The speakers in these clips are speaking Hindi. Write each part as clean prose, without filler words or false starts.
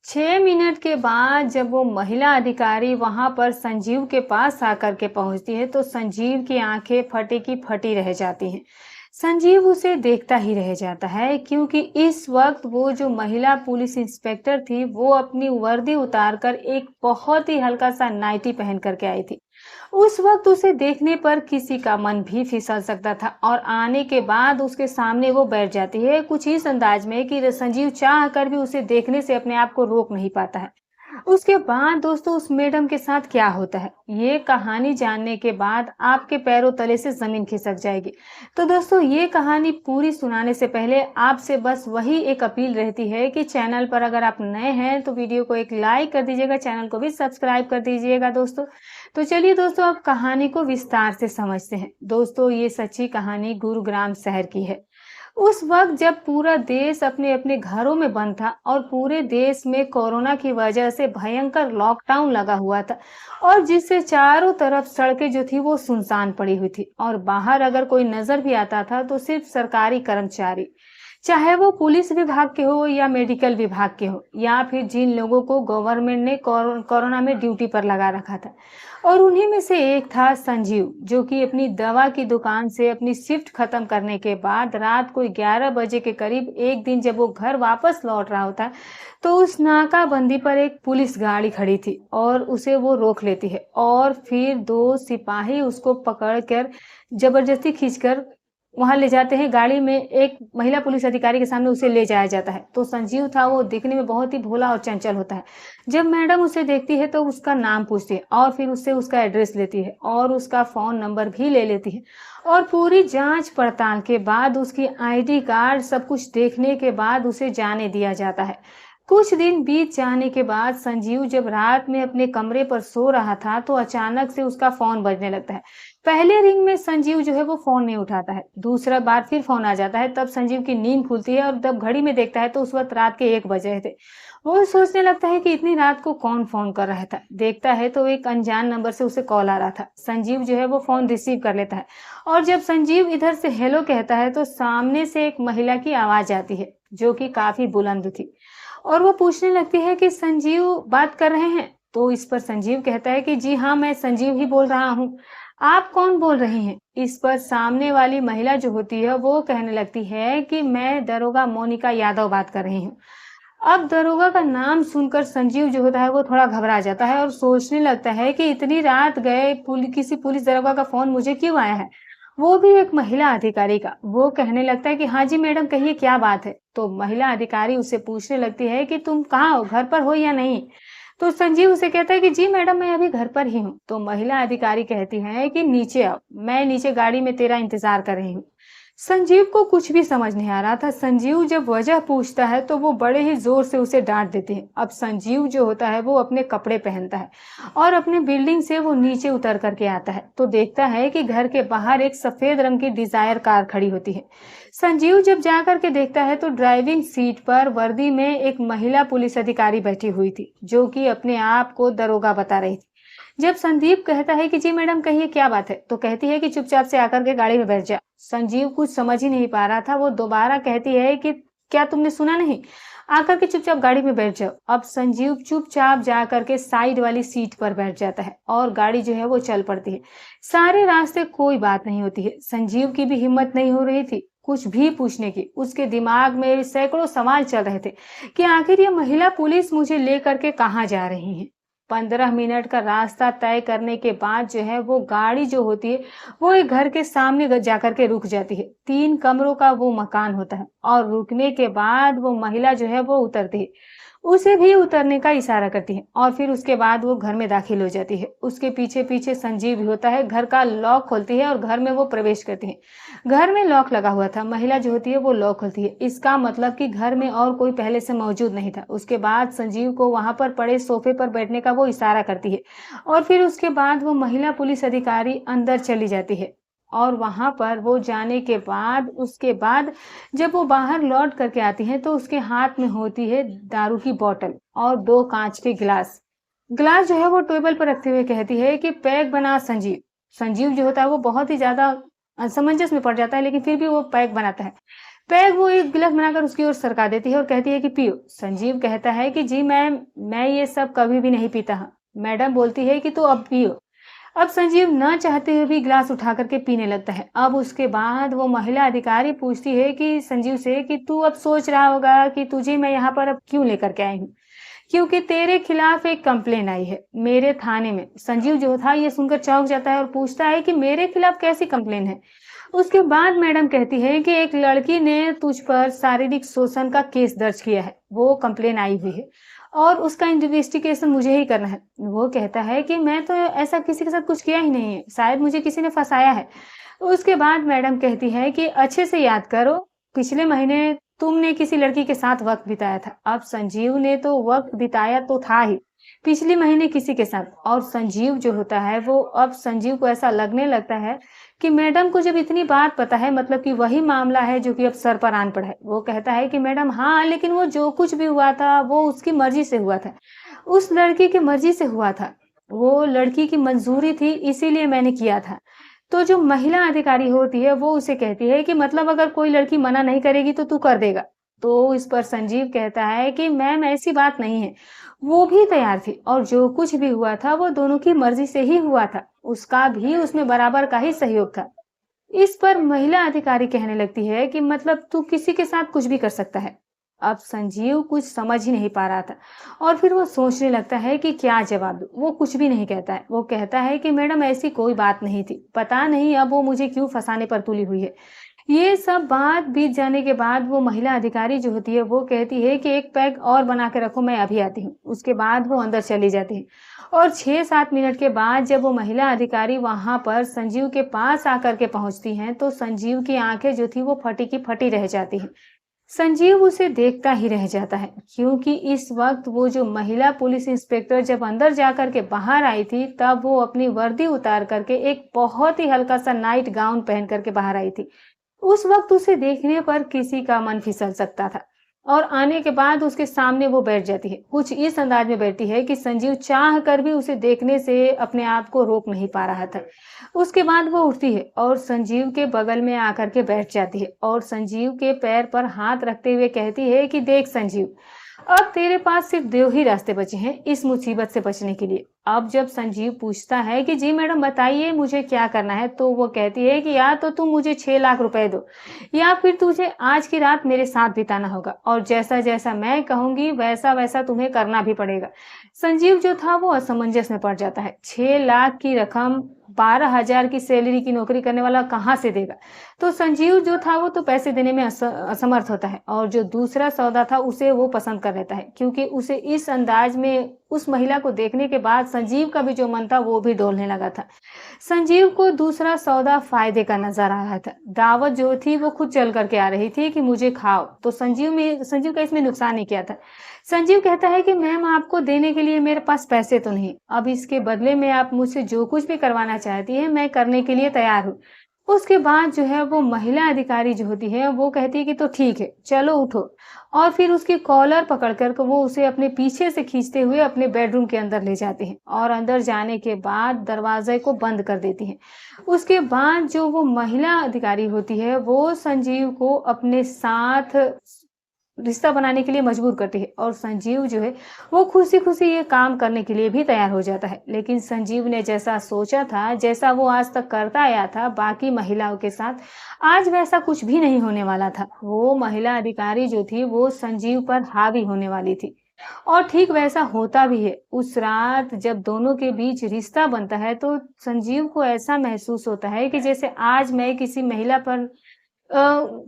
6 मिनट के बाद जब वो महिला अधिकारी वहां पर संजीव के पास आकर के पहुंचती है तो संजीव की आंखें फटी की फटी रह जाती हैं। संजीव उसे देखता ही रह जाता है क्योंकि इस वक्त वो जो महिला पुलिस इंस्पेक्टर थी वो अपनी वर्दी उतारकर एक बहुत ही हल्का सा नाइटी पहन करके आई थी। उस वक्त उसे देखने पर किसी का मन भी फिसल सकता था और आने के बाद उसके सामने वो बैठ जाती है कुछ इस अंदाज में कि संजीव चाह कर भी उसे देखने से अपने आप को रोक नहीं पाता है। उसके बाद दोस्तों उस मैडम के साथ क्या होता है, ये कहानी जानने के बाद आपके पैरों तले से जमीन खिसक जाएगी। तो दोस्तों ये कहानी पूरी सुनाने से पहले आपसे बस वही एक अपील रहती है कि चैनल पर अगर आप नए हैं तो वीडियो को एक लाइक कर दीजिएगा, चैनल को भी सब्सक्राइब कर दीजिएगा दोस्तों। तो चलिए दोस्तों अब कहानी को विस्तार से समझते हैं। दोस्तों ये सच्ची कहानी गुरुग्राम शहर की है। उस वक्त जब पूरा देश अपने अपने घरों में बंद था और पूरे देश में कोरोना की वजह से भयंकर लॉकडाउन लगा हुआ था और जिससे चारों तरफ सड़कें जो थी वो सुनसान पड़ी हुई थी और बाहर अगर कोई नजर भी आता था तो सिर्फ सरकारी कर्मचारी, चाहे वो पुलिस विभाग के हो या मेडिकल विभाग के हो या फिर जिन लोगों को गवर्नमेंट ने कोरोना में ड्यूटी पर लगा रखा था। और उन्हीं में से एक था संजीव, जो कि अपनी दवा की दुकान से अपनी शिफ्ट खत्म करने के बाद रात को 11 बजे के करीब एक दिन जब वो घर वापस लौट रहा होता तो उस नाकाबंदी पर एक पुलिस गाड़ी खड़ी थी और उसे वो रोक लेती है और फिर दो सिपाही उसको पकड़कर जबरदस्ती खींचकर वहां ले जाते हैं। गाड़ी में एक महिला पुलिस अधिकारी के सामने उसे ले जाया जाता है। तो संजीव था वो दिखने में बहुत ही भोला और चंचल होता है। जब मैडम उसे देखती है तो उसका नाम पूछती है और फिर उससे उसका एड्रेस लेती है और उसका फोन नंबर भी ले लेती है और पूरी जांच पड़ताल के बाद उसकी आईडी कार्ड सब कुछ देखने के बाद उसे जाने दिया जाता है। कुछ दिन बीत जाने के बाद संजीव जब रात में अपने कमरे पर सो रहा था तो अचानक से उसका फोन बजने लगता है। पहले रिंग में संजीव जो है वो फोन नहीं उठाता है, दूसरा बार फिर फोन आ जाता है। तब संजीव की नींद खुलती है और जब घड़ी में देखता है तो उस वक्त रात के 1 बजे थे। वो सोचने लगता है कि इतनी रात को कौन फोन कर रहा था। देखता है तो एक अनजान नंबर से उसे कॉल आ रहा था। संजीव जो है वो फोन रिसीव कर लेता है और जब संजीव इधर से हेलो कहता है तो सामने से एक महिला की आवाज आती है जो कि काफी बुलंद थी और वो पूछने लगती है कि संजीव बात कर रहे हैं। तो इस पर संजीव कहता है कि जी हाँ, मैं संजीव ही बोल रहा हूँ, आप कौन बोल रही हैं? इस पर सामने वाली महिला जो होती है वो कहने लगती है कि मैं दरोगा मोनिका यादव बात कर रही हूँ। अब दरोगा का नाम सुनकर संजीव जो होता है वो थोड़ा घबरा जाता है और सोचने लगता है कि इतनी रात गए किसी पुलिस दरोगा का फोन मुझे क्यों आया है, वो भी एक महिला अधिकारी का। वो कहने लगता है कि हाँ जी मैडम, कहिए क्या बात है। तो महिला अधिकारी उससे पूछने लगती है कि तुम कहाँ हो, घर पर हो या नहीं। तो संजीव उसे कहता है कि जी मैडम, मैं अभी घर पर ही हूँ। तो महिला अधिकारी कहती है कि नीचे आओ, मैं नीचे गाड़ी में तेरा इंतजार कर रही हूँ। संजीव को कुछ भी समझ नहीं आ रहा था। संजीव जब वजह पूछता है तो वो बड़े ही जोर से उसे डांट देते हैं। अब संजीव जो होता है वो अपने कपड़े पहनता है और अपने बिल्डिंग से वो नीचे उतर करके आता है तो देखता है कि घर के बाहर एक सफेद रंग की डिजायर कार खड़ी होती है। संजीव जब जा करके देखता है तो ड्राइविंग सीट पर वर्दी में एक महिला पुलिस अधिकारी बैठी हुई थी जो कि अपने आप को दरोगा बता रही थी। जब संदीप कहता है कि जी मैडम, कहिए क्या बात है, तो कहती है कि चुपचाप से आकर के गाड़ी में बैठ जा। संजीव कुछ समझ ही नहीं पा रहा था। वो दोबारा कहती है कि क्या तुमने सुना नहीं, आकर के चुपचाप गाड़ी में बैठ जाओ। अब संजीव चुपचाप जा करके साइड वाली सीट पर बैठ जाता है और गाड़ी जो है वो चल पड़ती है। सारे रास्ते कोई बात नहीं होती है। संजीव की भी हिम्मत नहीं हो रही थी कुछ भी पूछने की। उसके दिमाग में सैकड़ों सवाल चल रहे थे कि आखिर ये महिला पुलिस मुझे लेकर के कहाँ जा रही है। 15 मिनट का रास्ता तय करने के बाद जो है वो गाड़ी जो होती है वो एक घर के सामने जाकर के रुक जाती है। 3 कमरों का वो मकान होता है और रुकने के बाद वो महिला जो है वो उतरती है, उसे भी उतरने का इशारा करती है और फिर उसके बाद वो घर में दाखिल हो जाती है। उसके पीछे पीछे संजीव भी होता है। घर का लॉक खोलती है और घर में वो प्रवेश करती है। घर में लॉक लगा हुआ था, महिला जो होती है वो लॉक खोलती है। इसका मतलब कि घर में और कोई पहले से मौजूद नहीं था। उसके बाद संजीव को वहां पर पड़े सोफे पर बैठने का वो इशारा करती है और फिर उसके बाद वो महिला पुलिस अधिकारी अंदर चली जाती है और वहां पर वो जाने के बाद उसके बाद जब वो बाहर लौट करके आती है तो उसके हाथ में होती है दारू की बोतल और 2 कांच के गिलास। गिलास जो है वो टेबल पर रखते हुए कहती है कि पैक बना संजीव। संजीव जो होता है वो बहुत ही ज्यादा असमंजस में पड़ जाता है लेकिन फिर भी वो पैक बनाता है। पैग वो एक गिलास बनाकर उसकी ओर सरका देती है और कहती है कि पियो। संजीव कहता है कि जी मैम, मैं ये सब कभी भी नहीं पीता। मैडम बोलती है कि तो अब पियो। अब संजीव ना चाहते हुए भी गिलास उठा करके पीने लगता है। अब उसके बाद वो महिला अधिकारी पूछती है कि संजीव से कि तू अब सोच रहा होगा कि तुझे मैं यहाँ पर अब क्यों लेकर के आई हूँ, क्योंकि तेरे खिलाफ एक कंप्लेन आई है मेरे थाने में। संजीव जो था ये सुनकर चौंक जाता है और पूछता है कि मेरे खिलाफ कैसी कंप्लेन है। उसके बाद मैडम कहती है कि एक लड़की ने तुझ पर शारीरिक शोषण का केस दर्ज किया है, वो कंप्लेन आई हुई है और उसका इन्वेस्टिगेशन मुझे ही करना है। वो कहता है कि मैं तो ऐसा किसी के साथ कुछ किया ही नहीं है, शायद मुझे किसी ने फंसाया है। उसके बाद मैडम कहती है कि अच्छे से याद करो, पिछले महीने तुमने किसी लड़की के साथ वक्त बिताया था। अब संजीव ने तो वक्त बिताया तो था ही पिछले महीने किसी के साथ, और संजीव जो होता है वो अब संजीव को ऐसा लगने लगता है कि मैडम को जब इतनी बात पता है, मतलब कि वही मामला है जो कि अब सर पर आन पड़ा है। वो कहता है कि मैडम हाँ, लेकिन वो जो कुछ भी हुआ था वो उसकी मर्जी से हुआ था, उस लड़की की मर्जी से हुआ था, वो लड़की की मंजूरी थी, इसीलिए मैंने किया था। तो जो महिला अधिकारी होती है वो उसे कहती है कि मतलब अगर कोई लड़की मना नहीं करेगी तो तू कर देगा। तो इस पर संजीव कहता है कि मैम ऐसी बात नहीं है, वो भी तैयार थी और जो कुछ भी हुआ था वो दोनों की मर्जी से ही हुआ था, उसका भी उसमें बराबर का ही सहयोग था। इस पर महिला अधिकारी कहने लगती है कि मतलब तू किसी के साथ कुछ भी कर सकता है। अब संजीव कुछ समझ ही नहीं पा रहा था और फिर वो सोचने लगता है कि क्या जवाब दूं। वो कुछ भी नहीं कहता है। वो कहता है कि मैडम ऐसी कोई बात नहीं थी, पता नहीं अब वो मुझे क्यों फंसाने पर तुली हुई है। ये सब बात बीत जाने के बाद वो महिला अधिकारी जो होती है वो कहती है कि एक पैग और बना के रखो, मैं अभी आती हूँ। उसके बाद वो अंदर चली जाती है और 6-7 मिनट के बाद जब वो महिला अधिकारी वहां पर संजीव के पास आकर के पहुंचती हैं तो संजीव की आंखें जो थी वो फटी की फटी रह जाती हैं। संजीव उसे देखता ही रह जाता है, क्योंकि इस वक्त वो जो महिला पुलिस इंस्पेक्टर जब अंदर जाकर के बाहर आई थी तब वो अपनी वर्दी उतार करके एक बहुत ही हल्का सा नाइट गाउन पहन करके बाहर आई थी। उस वक्त उसे देखने पर किसी का मन फिसल सकता था और आने के बाद उसके सामने वो बैठ जाती है। कुछ इस अंदाज में बैठती है कि संजीव चाह कर भी उसे देखने से अपने आप को रोक नहीं पा रहा था। उसके बाद वो उठती है और संजीव के बगल में आकर के बैठ जाती है और संजीव के पैर पर हाथ रखते हुए कहती है कि देख संजीव, अब तेरे पास सिर्फ 2 ही रास्ते बचे हैं इस मुसीबत से बचने के लिए। अब जब संजीव पूछता है कि जी मैडम बताइए मुझे क्या करना है, तो वो कहती है कि या तो तुम मुझे 6 लाख रुपए दो या फिर तुझे आज की रात मेरे साथ बिताना होगा और जैसा जैसा मैं कहूंगी वैसा वैसा तुम्हें करना भी पड़ेगा। संजीव जो था वो असमंजस में पड़ जाता है। 6 लाख की रकम 12,000 की सैलरी की नौकरी करने वाला कहाँ से देगा। तो संजीव जो था वो तो पैसे देने में असमर्थ होता है और जो दूसरा सौदा था उसे वो पसंद कर लेता है, क्योंकि उसे इस अंदाज में उस महिला को देखने के बाद संजीव का भी जो मन था वो भी डोलने लगा था। संजीव को दूसरा सौदा फायदे का नजर आ रहा था। दावत जो थी वो खुद चल करके आ रही थी कि मुझे खाओ, तो संजीव का इसमें नुकसान नहीं किया था। संजीव कहता है कि मैम आपको देने के लिए मेरे पास पैसे तो नहीं, अब इसके बदले में आप मुझसे जो कुछ भी करवाना चाहती है मैं करने के लिए तैयार हूँ। उसके बाद जो है वो महिला अधिकारी जो होती है वो कहती है कि तो ठीक है चलो उठो, और फिर उसकी कॉलर पकड़ कर वो उसे अपने पीछे से खींचते हुए अपने बेडरूम के अंदर ले जाती हैं और अंदर जाने के बाद दरवाजे को बंद कर देती हैं। उसके बाद जो वो महिला अधिकारी होती है वो संजीव को अपने साथ रिश्ता बनाने के लिए मजबूर करती है और संजीव जो है वो खुशी खुशी ये काम करने के लिए भी तैयार हो जाता है। लेकिन संजीव ने जैसा सोचा था, जैसा वो आज तक करता आया था बाकी महिलाओं के साथ, आज वैसा कुछ भी नहीं होने वाला था। वो महिला अधिकारी जो थी वो संजीव पर हावी होने वाली थी और ठीक वैसा होता भी है। उस रात जब दोनों के बीच रिश्ता बनता है तो संजीव को ऐसा महसूस होता है कि जैसे आज मैं किसी महिला पर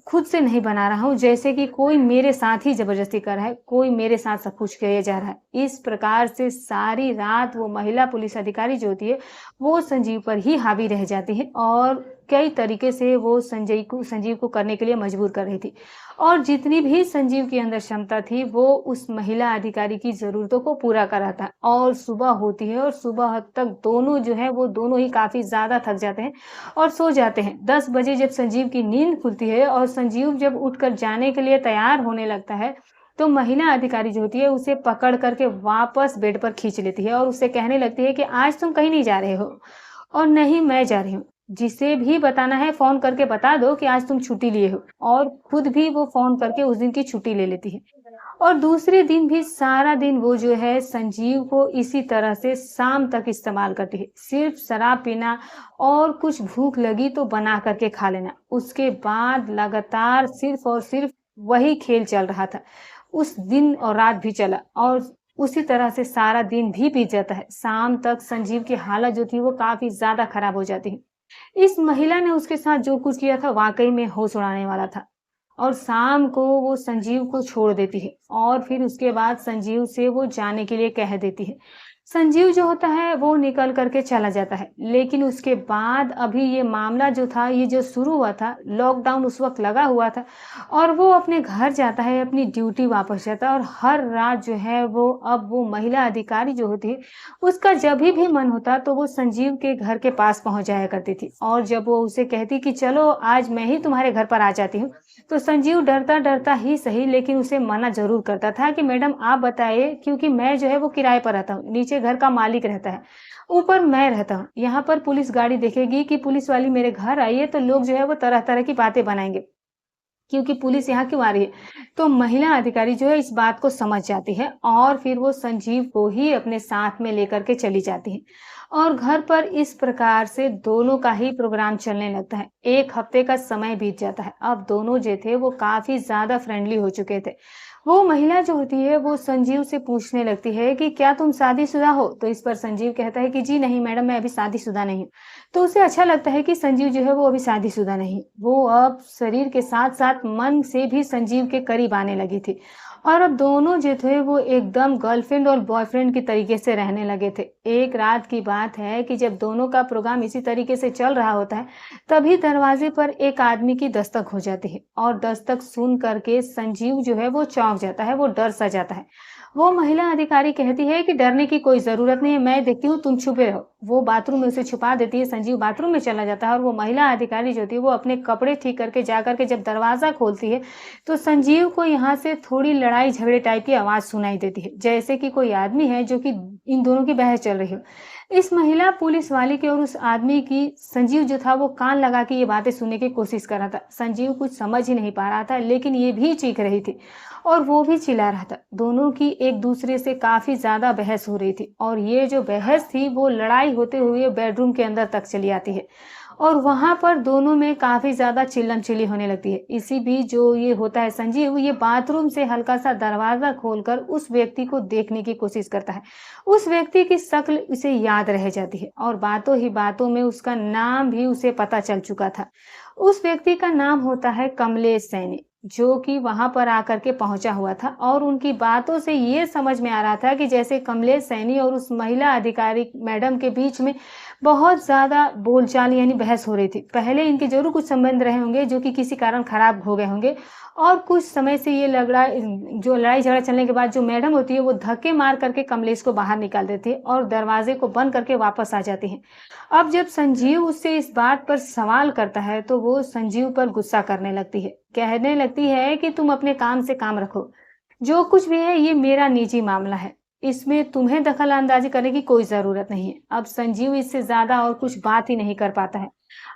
खुद से नहीं बना रहा हूँ, जैसे कि कोई मेरे साथ ही जबरदस्ती कर रहा है, कोई मेरे साथ सब कुछ किया जा रहा है। इस प्रकार से सारी रात वो महिला पुलिस अधिकारी जो होती है वो संजीव पर ही हावी रह जाती है और कई तरीके से वो संजीव को करने के लिए मजबूर कर रही थी और जितनी भी संजीव के अंदर क्षमता थी वो उस महिला अधिकारी की जरूरतों को पूरा कर रहा था। और सुबह होती है और सुबह तक दोनों जो है वो दोनों ही काफी ज्यादा थक जाते हैं और सो जाते हैं। 10 बजे जब संजीव की नींद खुलती है और संजीव जब उठकर जाने के लिए तैयार होने लगता है तो महिला अधिकारी जो होती है उसे पकड़ करके वापस बेड पर खींच लेती है और उससे कहने लगती है कि आज तुम कहीं नहीं जा रहे हो और नहीं मैं जा रही हूँ। जिसे भी बताना है फ़ोन करके बता दो कि आज तुम छुट्टी लिए हो, और खुद भी वो फ़ोन करके उस दिन की छुट्टी ले लेती है। और दूसरे दिन भी सारा दिन वो जो है संजीव को इसी तरह से शाम तक इस्तेमाल करती है। सिर्फ़ शराब पीना और कुछ भूख लगी तो बना करके खा लेना। उसके बाद लगातार सिर्फ़ और सिर्फ़ वही खेल चल रहा था। उस दिन और रात भी चला, और उसी तरह से सारा दिन भी बीत जाता है। शाम तक संजीव की हालत जो थी वो काफ़ी ज़्यादा खराब हो जाती है। इस महिला ने उसके साथ जो कुछ किया था वाक़ई में होश उड़ाने वाला था। और शाम को वो संजीव को छोड़ देती है, और फिर उसके बाद संजीव से वो जाने के लिए कह देती है। संजीव जो होता है वो निकल करके चला जाता है, लेकिन उसके बाद अभी ये मामला जो था, ये जो शुरू हुआ था, लॉकडाउन उस वक़्त लगा हुआ था, और वो अपने घर जाता है, अपनी ड्यूटी वापस जाता है, और हर रात जो है वो, अब वो महिला अधिकारी जो होती है, उसका जभी भी मन होता तो वो संजीव के घर के पास पहुँच जाया करती थी। और जब वो उसे कहती कि चलो आज मैं ही तुम्हारे घर पर आ जाती हूँ, तो संजीव डरता-डरता ही सही, लेकिन उसे मना ज़रूर करता था कि मैडम आप बताइए, क्योंकि मैं जो है वो किराए पर रहता हूँ, नीचे घर का मालिक रहता है, ऊपर मैं रहता हूँ। यहाँ पर पुलिस गाड़ी देखेगी कि पुलिस वाली मेरे घर आई है, तो लोग जो है वो तरह-तरह की बातें बनाएँगे, क्योंकि पुलिस यहाँ क्यों आ रही है? तो महिला अधिकारी जो है इस बात को समझ जाती है, और फिर वो संजीव को ही अपने साथ में लेकर के चली जाती है। और घर पर इस प्रकार से दोनों का ही प्रोग्राम चलने लगता है। 1 हफ्ते का समय बीत जाता है। अब दोनों जो थे वो काफ़ी ज़्यादा फ्रेंडली हो चुके थे। वो महिला जो होती है वो संजीव से पूछने लगती है कि क्या तुम शादीशुदा हो? तो इस पर संजीव कहता है कि जी नहीं मैडम, मैं अभी शादीशुदा नहीं हूँ। तो उसे अच्छा लगता है कि संजीव जो है वो अभी शादीशुदा नहीं। वो अब शरीर के साथ-साथ मन से भी संजीव के करीब आने लगी थी। और अब दोनों जो थे वो एकदम गर्लफ्रेंड और बॉयफ्रेंड की तरीके से रहने लगे थे। एक रात की बात है कि जब दोनों का प्रोग्राम इसी तरीके से चल रहा होता है, तभी दरवाजे पर एक आदमी की दस्तक हो जाती है, और दस्तक सुन करके संजीव जो है वो चौंक जाता है, वो डर सा जाता है। वो महिला अधिकारी कहती है कि डरने की कोई ज़रूरत नहीं है, मैं देखती हूँ, तुम छुपे रहो। वो बाथरूम में उसे छुपा देती है, संजीव बाथरूम में चला जाता है, और वो महिला अधिकारी जो होती है वो अपने कपड़े ठीक करके जाकर के जब दरवाज़ा खोलती है, तो संजीव को यहाँ से थोड़ी लड़ाई झगड़े टाइप की आवाज़ सुनाई देती है, जैसे कि कोई आदमी है जो कि इन दोनों की बहस चल रही हो। इस महिला पुलिस वाले की और उस आदमी की संजीव जो था वो कान लगा के ये बातें सुनने की कोशिश कर रहा था। संजीव कुछ समझ ही नहीं पा रहा था, लेकिन ये भी चीख रही थी और वो भी चिल्ला रहा था। दोनों की एक दूसरे से काफ़ी ज़्यादा बहस हो रही थी, और ये जो बहस थी वो लड़ाई होते हुए बेडरूम के अंदर तक चली आती है, और वहाँ पर दोनों में काफ़ी ज़्यादा चिल्लम-चिल्ली होने लगती है। इसी बीच जो ये होता है, संजीव ये बाथरूम से हल्का-सा दरवाज़ा खोलकर उस व्यक्ति को देखने की कोशिश करता है। उस व्यक्ति की शक्ल उसे याद रह जाती है, और बातों ही बातों में उसका नाम भी उसे पता चल चुका था। उस व्यक्ति का नाम होता है कमलेश सैनी, जो कि वहाँ पर आकर के पहुँचा हुआ था, और उनकी बातों से ये समझ में आ रहा था कि जैसे कमलेश सैनी और उस महिला अधिकारी मैडम के बीच में बहुत ज़्यादा बोलचाल यानी बहस हो रही थी। पहले इनके ज़रूर कुछ संबंध रहे होंगे जो कि किसी कारण खराब हो गए होंगे, और कुछ समय से ये जो लड़ाई-झगड़ा चलने के बाद जो मैडम होती है वो धक्के मार करके कमलेश को बाहर निकाल देती है और दरवाज़े को बंद करके वापस आ जाती हैं। अब जब संजीव उससे इस बात पर सवाल करता है, तो वो संजीव पर गुस्सा करने लगती है। कहने लगती है कि तुम अपने काम से काम रखो। जो कुछ भी है ये मेरा निजी मामला है। इसमें तुम्हें दखल-अंदाज़ी करने की कोई ज़रूरत नहीं है। अब संजीव इससे ज़्यादा और कुछ बात ही नहीं कर पाता है।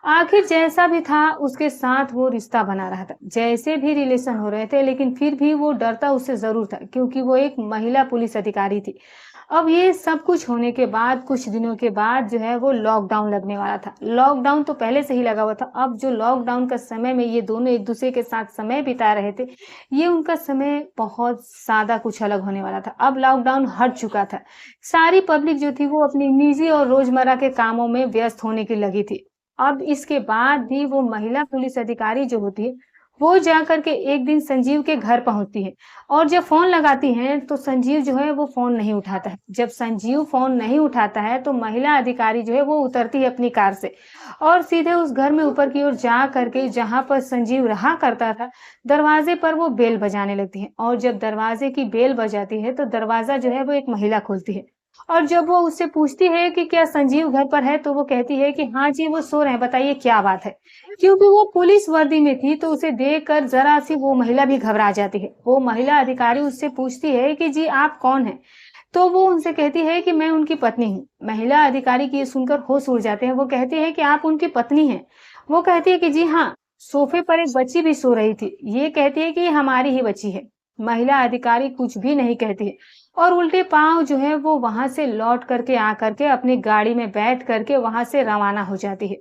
आखिर जैसा भी था उसके साथ वो रिश्ता बना रहा था। जैसे भी रिलेशन हो रहे थे, लेकिन फिर भी वो डरता उससे ज़रूर था, क्योंकि वो एक महिला पुलिस अधिकारी थी। अब ये सब कुछ होने के बाद कुछ दिनों के बाद जो है वो लॉकडाउन लगने वाला था। लॉकडाउन तो पहले से ही लगा हुआ था। अब जो लॉकडाउन का समय में ये दोनों एक-दूसरे के साथ समय बिता रहे थे, ये उनका समय बहुत ज़्यादा कुछ अलग होने वाला था। अब लॉकडाउन हट चुका था। सारी पब्लिक जो थी वो अपनी निजी और रोज़मर्रा के कामों में व्यस्त होने की लगी थी। अब इसके बाद भी वो महिला पुलिस अधिकारी जो होती है, वो जाकर के एक दिन संजीव के घर पहुँचती है, और जब फ़ोन लगाती हैं, तो संजीव जो है वो फ़ोन नहीं उठाता है। जब संजीव फ़ोन नहीं उठाता है, तो महिला अधिकारी जो है वो उतरती है अपनी कार से, और सीधे उस घर में ऊपर की ओर जा करके जहाँ पर संजीव रहा करता था, दरवाज़े पर वो बेल बजाने लगती है, और जब दरवाज़े की बेल बजाती है, तो दरवाज़ा जो है वो एक महिला खोलती है। और जब वो उससे पूछती है कि क्या संजीव घर पर है, तो वो कहती है कि हाँ जी, वो सो रहे हैं, बताइए क्या बात है? क्योंकि वो पुलिस वर्दी में थी, तो उसे देखकर ज़रा-सी वो महिला भी घबरा जाती है। वो महिला अधिकारी उससे पूछती है कि जी आप कौन हैं? तो वो उनसे कहती है कि मैं उनकी पत्नी हूँ। महिला अधिकारी की ये सुनकर होश उड़ जाते हैं। वो कहती है कि आप उनकी पत्नी हैं? वो कहती है कि जी हाँ, सोफे पर एक बच्ची भी सो रही थी। ये कहती है कि ये हमारी ही बच्ची है। महिला अधिकारी कुछ भी नहीं कहती है और उल्टे पाँव जो है वो वहां से लौट करके आकर के अपनी गाड़ी में बैठ करके वहां से रवाना हो जाती है।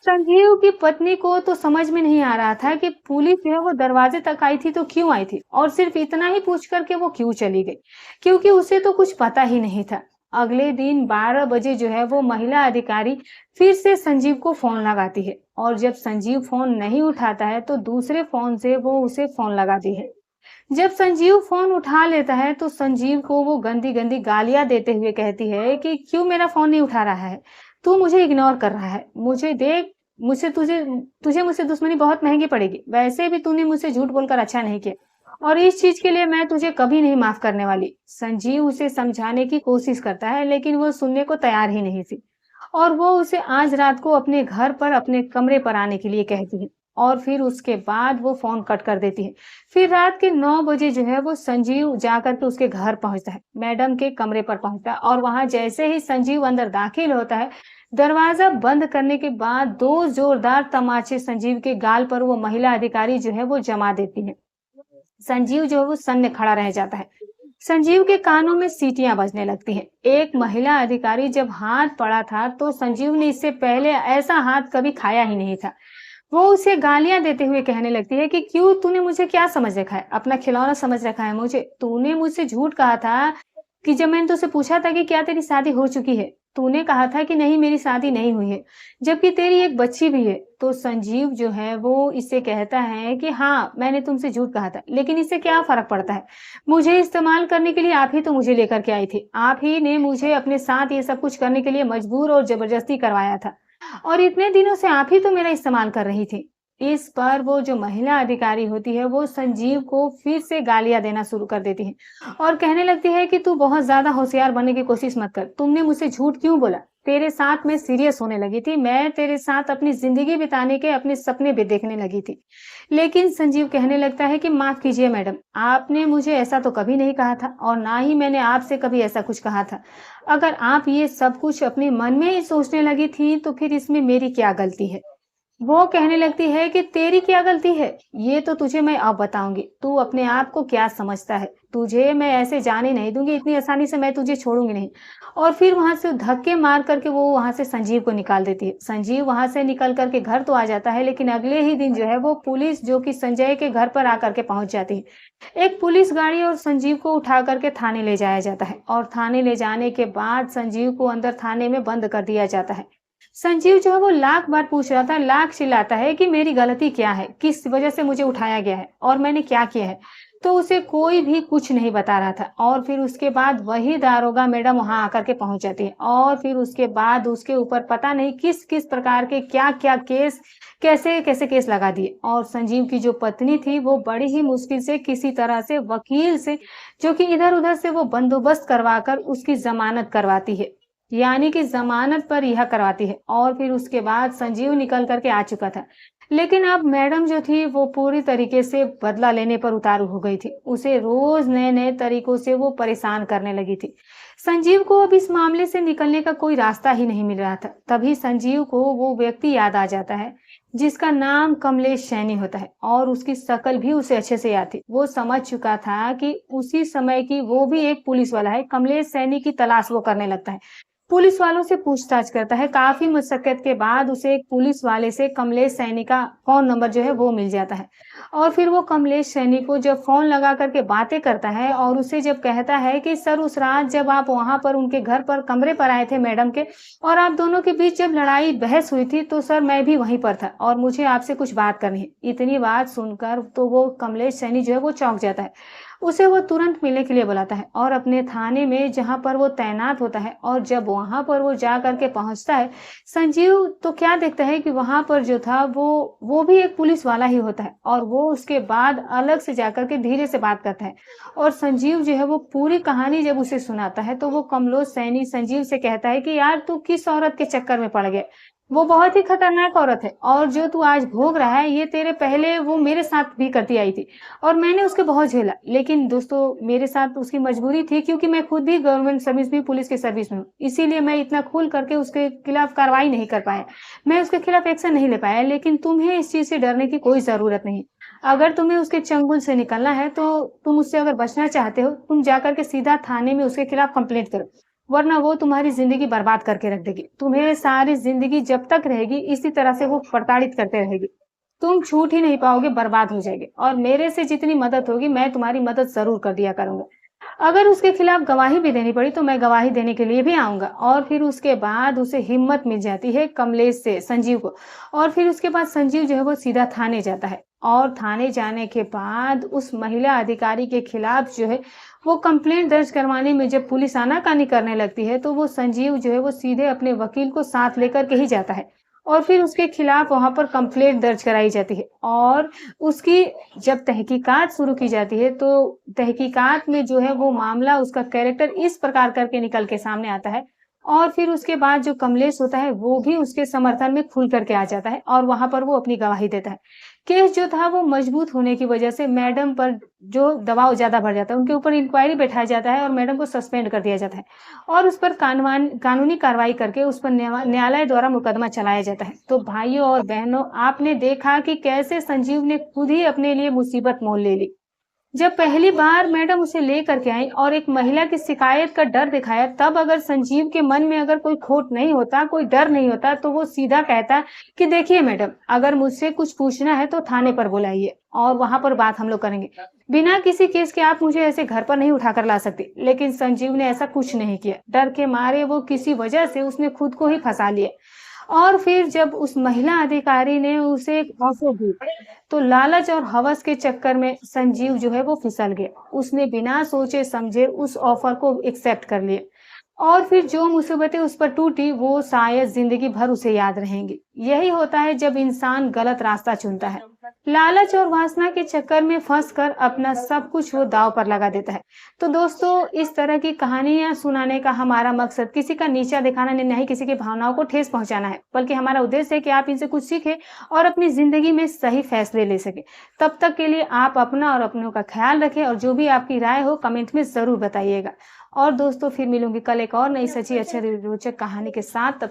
संजीव की पत्नी को तो समझ में नहीं आ रहा था कि पुलिस जो है वो दरवाजे तक आई थी तो क्यों आई थी और सिर्फ इतना ही पूछ करके वो क्यों चली गई, क्योंकि उसे तो कुछ पता ही नहीं था। अगले दिन 12 बजे जो है वो महिला अधिकारी फिर से संजीव को फोन लगाती है और जब संजीव फोन नहीं उठाता है तो दूसरे फोन से वो उसे फोन लगाती है। जब संजीव फोन उठा लेता है तो संजीव को वो गंदी गंदी गालियां देते हुए कहती है कि क्यों मेरा फोन नहीं उठा रहा है, तू मुझे इग्नोर कर रहा है, मुझे देख, मुझसे तुझे तुझे मुझसे दुश्मनी बहुत महंगी पड़ेगी, वैसे भी तूने मुझसे झूठ बोलकर अच्छा नहीं किया और इस चीज के लिए मैं तुझे कभी नहीं माफ करने वाली। संजीव उसे समझाने की कोशिश करता है लेकिन वो सुनने को तैयार ही नहीं थी और वो उसे आज रात को अपने घर पर अपने कमरे पर आने के लिए कहती है और फिर उसके बाद वो फोन कट कर देती है। फिर रात के 9 बजे जो है वो संजीव जाकर के उसके घर पहुंचता है, मैडम के कमरे पर पहुंचता है और वहां जैसे ही संजीव अंदर दाखिल होता है, दरवाजा बंद करने के बाद 2 जोरदार तमाचे संजीव के गाल पर वो महिला अधिकारी जो है वो जमा देती है। संजीव जो है वो सन्न खड़ा रह जाता है। संजीव के कानों में सीटियां बजने लगती हैं। एक महिला अधिकारी जब हाथ पड़ा था तो संजीव ने इससे पहले ऐसा हाथ कभी खाया ही नहीं था। वो उसे गालियां देते हुए कहने लगती है कि क्यों, तूने मुझे क्या समझ रखा है, अपना खिलौना समझ रखा है मुझे। तूने मुझसे झूठ कहा था कि जब मैंने तुझसे पूछा था कि क्या तेरी शादी हो चुकी है, तूने कहा था कि नहीं मेरी शादी नहीं हुई है, जबकि तेरी एक बच्ची भी है। तो संजीव जो है वो इससे कहता है कि हाँ मैंने तुमसे झूठ कहा था, लेकिन इससे क्या फर्क पड़ता है, मुझे इस्तेमाल करने के लिए आप ही तो मुझे लेकर के आई थी, आप ही ने मुझे अपने साथ ये सब कुछ करने के लिए मजबूर और जबरदस्ती करवाया था और इतने दिनों से आप ही तो मेरा इस्तेमाल कर रही थी। इस पर वो जो महिला अधिकारी होती है वो संजीव को फिर से गालियां देना शुरू कर देती है और कहने लगती है कि तू बहुत ज्यादा होशियार बनने की कोशिश मत कर, तुमने मुझसे झूठ क्यों बोला, तेरे साथ मैं सीरियस होने लगी थी, मैं तेरे साथ अपनी जिंदगी बिताने के अपने सपने भी देखने लगी थी। लेकिन संजीव कहने लगता है कि माफ कीजिए मैडम, आपने मुझे ऐसा तो कभी नहीं कहा था और ना ही मैंने आपसे कभी ऐसा कुछ कहा था। अगर आप ये सब कुछ अपने मन में ही सोचने लगी थी तो फिर इसमें मेरी क्या गलती है। वो कहने लगती है कि तेरी क्या गलती है, ये तो तुझे मैं अब बताऊंगी, तू अपने आप को क्या समझता है, तुझे मैं ऐसे जाने नहीं दूंगी, इतनी आसानी से मैं तुझे छोड़ूंगी नहीं। और फिर वहां से धक्के मार करके वो वहां से संजीव को निकाल देती है। संजीव वहां से निकल करके घर तो आ जाता है लेकिन अगले ही दिन जो है वो पुलिस जो कि संजय के घर पर आकर के पहुंच जाती है। एक पुलिस गाड़ी और संजीव को उठा करके थाने ले जाया जाता है और थाने ले जाने के बाद संजीव को अंदर थाने में बंद कर दिया जाता है। संजीव जो है वो लाख बार पूछ रहा था, लाख चिल्लाता है कि मेरी गलती क्या है, किस वजह से मुझे उठाया गया है और मैंने क्या किया है, तो उसे कोई भी कुछ नहीं बता रहा था। और फिर उसके बाद वही दारोगा मैडम वहां आकर के पहुंच जाती है और फिर उसके बाद उसके ऊपर पता नहीं किस किस प्रकार के क्या क्या केस, कैसे कैसे केस लगा दिए और संजीव की जो पत्नी थी वो बड़ी ही मुश्किल से किसी तरह से वकील से जो कि इधर उधर से वो बंदोबस्त करवाकर उसकी जमानत करवाती है, यानी कि जमानत पर रिहा करवाती है। और फिर उसके बाद संजीव निकल करके आ चुका था लेकिन अब मैडम जो थी वो पूरी तरीके से बदला लेने पर उतारू हो गई थी। उसे रोज नए नए तरीकों से वो परेशान करने लगी थी। संजीव को अब इस मामले से निकलने का कोई रास्ता ही नहीं मिल रहा था। तभी संजीव को वो व्यक्ति याद आ जाता है जिसका नाम कमलेश सैनी होता है और उसकी शक्ल भी उसे अच्छे से याद थी। वो समझ चुका था कि उसी समय की वो भी एक पुलिस वाला है। कमलेश सैनी की तलाश वो करने लगता है, पुलिस वालों से पूछताछ करता है। काफी मशक्कत के बाद उसे एक पुलिस वाले से कमलेश सैनी का फोन नंबर जो है वो मिल जाता है और फिर वो कमलेश सैनी को जब फोन लगा करके बातें करता है और उसे जब कहता है कि सर उस रात जब आप वहां पर उनके घर पर कमरे पर आए थे मैडम के और आप दोनों के बीच जब लड़ाई बहस हुई थी तो सर मैं भी वहीं पर था और मुझे आपसे कुछ बात करनी है। इतनी बात सुनकर तो वो कमलेश सैनी जो है वो चौंक जाता है। उसे वो तुरंत मिलने के लिए बुलाता है और अपने थाने में जहां पर वो तैनात होता है और जब वहां पर वो जा करके पहुंचता है संजीव तो क्या देखता है कि वहां पर जो था वो भी एक पुलिस वाला ही होता है और वो उसके बाद अलग से जाकर के धीरे से बात करता है और संजीव जो है वो पूरी कहानी जब उसे सुनाता है तो वो कमलेश सैनी संजीव से कहता है कि यार तू किस औरत के चक्कर में पड़ गया, वो बहुत ही खतरनाक औरत है और जो तू आज भोग रहा है ये तेरे पहले वो मेरे साथ भी करती आई थी और मैंने उसके बहुत झेला। लेकिन दोस्तों मेरे साथ उसकी मजबूरी थी क्योंकि मैं खुद भी गवर्नमेंट सर्विस में पुलिस की सर्विस में हूँ। इसीलिए मैं इतना खुल करके उसके खिलाफ कार्रवाई नहीं कर पाया। मैं उसके खिलाफ एक्शन नहीं ले पाया लेकिन तुम्हें इस चीज़ से डरने की कोई ज़रूरत नहीं। अगर तुम्हें उसके चंगुल से निकलना है तो तुम उससे अगर बचना चाहते हो, तुम जाकर के सीधा थाने में उसके खिलाफ कंप्लेंट करो। वरना वो तुम्हारी ज़िंदगी बर्बाद करके रख देगी। तुम्हें सारी ज़िंदगी जब तक रहेगी इसी तरह से वो प्रताड़ित करते रहेगी। तुम छूट ही नहीं पाओगे, बर्बाद हो जाएगे और मेरे से जितनी मदद होगी मैं तुम्हारी मदद ज़रूर कर दिया करूँगा। अगर उसके खिलाफ गवाही भी देनी पड़ी तो मैं गवाही देने के लिए भी आऊँगा। और फिर उसके बाद उसे हिम्मत मिल जाती है कमलेश से संजीव को और फिर उसके बाद संजीव जो है वो सीधा थाने जाता है और थाने जाने के बाद उस महिला अधिकारी के खिलाफ जो है वो कंप्लेंट दर्ज करवाने में जब पुलिस आनाकानी करने लगती है तो वो संजीव जो है वो सीधे अपने वकील को साथ लेकर के ही जाता है और फिर उसके खिलाफ वहां पर कंप्लेंट दर्ज कराई जाती है और उसकी जब तहकीकात शुरू की जाती है तो तहकीकात में जो है वो मामला उसका कैरेक्टर इस प्रकार करके निकल के सामने आता है और फिर उसके बाद जो कमलेश होता है वो भी उसके समर्थन में खुल करके आ जाता है और वहां पर वो अपनी गवाही देता है। केस जो था वो मजबूत होने की वजह से मैडम पर जो दबाव ज्यादा बढ़ जाता है, उनके ऊपर इंक्वायरी बैठाया जाता है और मैडम को सस्पेंड कर दिया जाता है और उस पर कानूनी कार्रवाई करके उस पर न्यायालय द्वारा मुकदमा चलाया जाता है। तो भाइयों और बहनों, आपने देखा कि कैसे संजीव ने खुद ही अपने लिए मुसीबत मोल ले ली। जब पहली बार मैडम उसे लेकर के आई और एक महिला की शिकायत का डर दिखाया, तब अगर संजीव के मन में अगर कोई खोट नहीं होता, कोई डर नहीं होता, तो वो सीधा कहता कि देखिए मैडम, अगर मुझसे कुछ पूछना है तो थाने पर बुलाइए और वहां पर बात हम लोग करेंगे। बिना किसी केस के आप मुझे ऐसे घर पर नहीं उठाकर ला सकते। लेकिन संजीव ने ऐसा कुछ नहीं किया। डर के मारे वो किसी वजह से उसने खुद को ही फंसा लिया और फिर जब उस महिला अधिकारी ने उसे एक ऑफर दी तो लालच और हवस के चक्कर में संजीव जो है वो फिसल गया। उसने बिना सोचे समझे उस ऑफर को एक्सेप्ट कर लिया और फिर जो मुसीबतें उस पर टूटी वो शायद जिंदगी भर उसे याद रहेंगी। यही होता है जब इंसान गलत रास्ता चुनता है। लालच और वासना के चक्कर में फंसकर अपना सब कुछ वो दांव पर लगा देता है। तो दोस्तों, इस तरह की कहानियां सुनाने का हमारा मकसद किसी का नीचा दिखाना नहीं, किसी की भावनाओं को ठेस पहुंचाना है, बल्कि हमारा उद्देश्य है कि आप इनसे कुछ सीखें और अपनी जिंदगी में सही फैसले ले सके। तब तक के लिए आप अपना और अपनों का ख्याल रखें और जो भी आपकी राय हो कमेंट में जरूर बताइएगा। और दोस्तों, फिर मिलूंगी कल एक और नई सच्ची अच्छी रोचक कहानी के साथ। तब